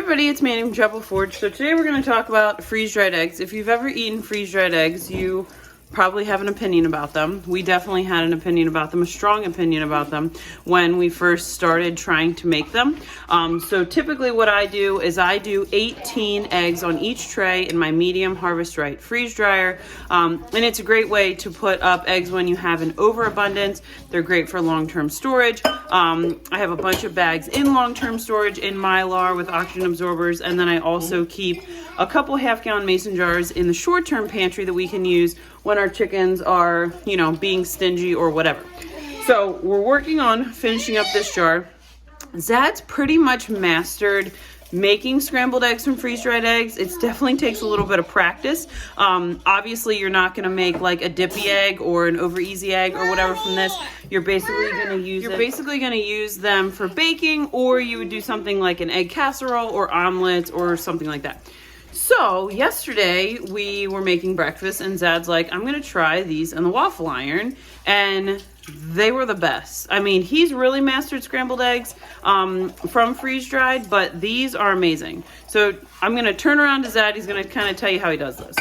everybody, it's Manny from Trouble Forge. So today we're going to talk about freeze-dried eggs. If you've ever eaten freeze-dried eggs, you probably have an opinion about them. We definitely had an opinion about them, a strong opinion about them when we first started trying to make them. So typically what I do is I do 18 eggs on each tray in my medium Harvest Right freeze dryer. And it's a great way to put up eggs when you have an overabundance. They're great for long-term storage. I have a bunch of bags in long-term storage in Mylar with oxygen absorbers, and then I also keep a couple half-gallon mason jars in the short-term pantry that we can use when our chickens are, you know, being stingy or whatever. So we're working on finishing up this jar. Zad's pretty much mastered making scrambled eggs from freeze-dried eggs. It definitely takes a little bit of practice. Obviously, you're not going to make like a dippy egg or an over easy egg or whatever from this. You're basically going to use them for baking, or you would do something like an egg casserole or omelets or something like that. So yesterday we were making breakfast and Zad's like, I'm going to try these in the waffle iron, and they were the best. I mean, he's really mastered scrambled eggs from freeze-dried, but these are amazing. So I'm going to turn around to Zad. He's going to kind of tell you how he does this.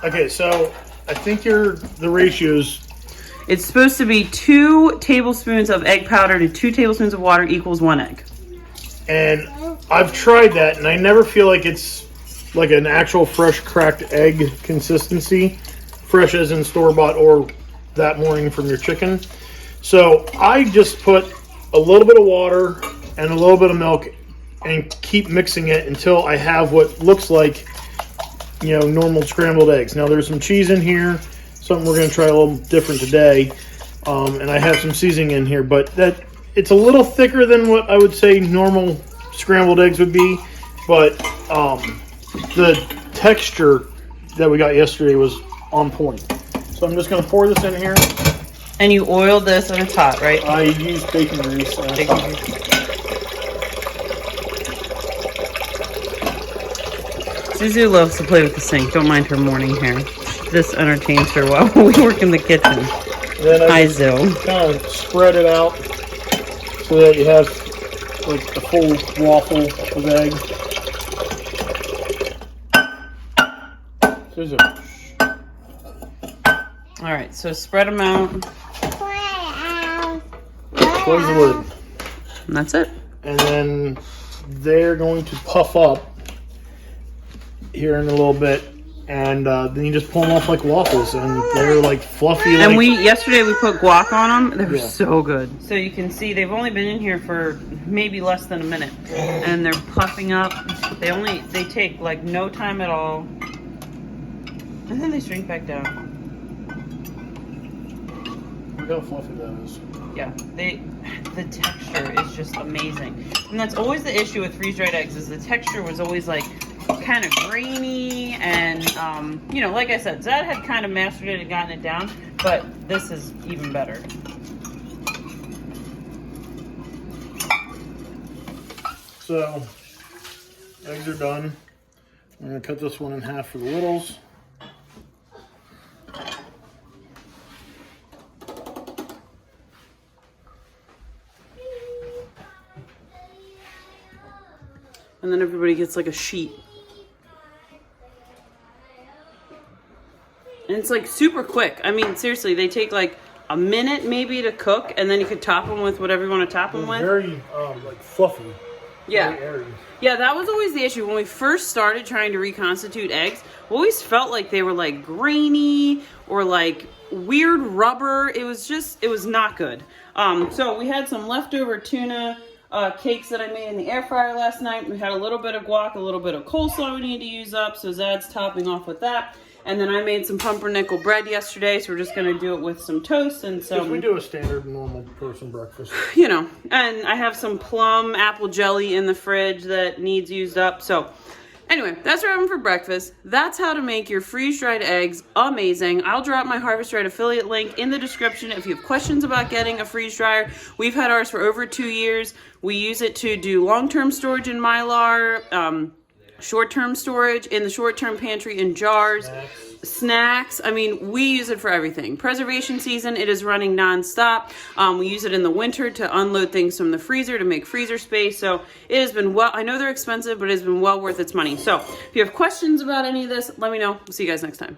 Okay, so I think the ratios. It's supposed to be 2 tablespoons of egg powder to 2 tablespoons of water equals 1 egg. And I've tried that, and I never feel like it's like an actual fresh cracked egg consistency, fresh as in store-bought or that morning from your chicken. So I just put a little bit of water and a little bit of milk and keep mixing it until I have what looks like, you know, normal scrambled eggs. Now there's some cheese in here, something we're going to try a little different today, and I have some seasoning in here, but that it's a little thicker than what I would say normal scrambled eggs would be, but the texture that we got yesterday was on point. So I'm just going to pour this in here. And you oiled this and it's hot, right? I used bacon grease. Zuzu loves to play with the sink. Don't mind her morning hair. This entertains her while we work in the kitchen. Hi, Zoo. Kind of spread it out so that you have like the full waffle of egg. Zuzu. All right, so spread them out. Close the lid. And that's it. And then they're going to puff up here in a little bit, and then you just pull them off like waffles, and they're like fluffy. And yesterday we put guac on them. They were so good. So you can see they've only been in here for maybe less than a minute, and they're puffing up. They take like no time at all, and then they shrink back down. Look how fluffy that is. Yeah, the texture is just amazing. And that's always the issue with freeze-dried eggs, is the texture was always like kind of grainy, and you know, like I said, Zad had kind of mastered it and gotten it down, but this is even better. So eggs are done. I'm going to cut this one in half for the littles. And then everybody gets like a sheet. And it's like super quick. I mean, seriously, they take like a minute maybe to cook, and then you could top them with whatever you want to top them with. Very like fluffy. Yeah. Very airy. Yeah, that was always the issue. When we first started trying to reconstitute eggs, we always felt like they were like grainy or like weird rubber. It was not good. So we had some leftover tuna cakes that I made in the air fryer last night. We had a little bit of guac, a little bit of coleslaw we need to use up, so Zad's topping off with that. And then I made some pumpernickel bread yesterday, so we're just going to do it with some toast and some... Because we do a standard normal person breakfast. You know, and I have some plum apple jelly in the fridge that needs used up. So anyway, that's what we're having for breakfast. That's how to make your freeze-dried eggs amazing. I'll drop my Harvest Right affiliate link in the description if you have questions about getting a freeze dryer. We've had ours for over 2 years. We use it to do long-term storage in Mylar, short-term storage in the short-term pantry in jars. snacks. I mean, we use it for everything. Preservation season, it is running nonstop. We use it in the winter to unload things from the freezer to make freezer space. So it has been well, I know they're expensive, but it has been well worth its money. So if you have questions about any of this, let me know. We'll see you guys next time.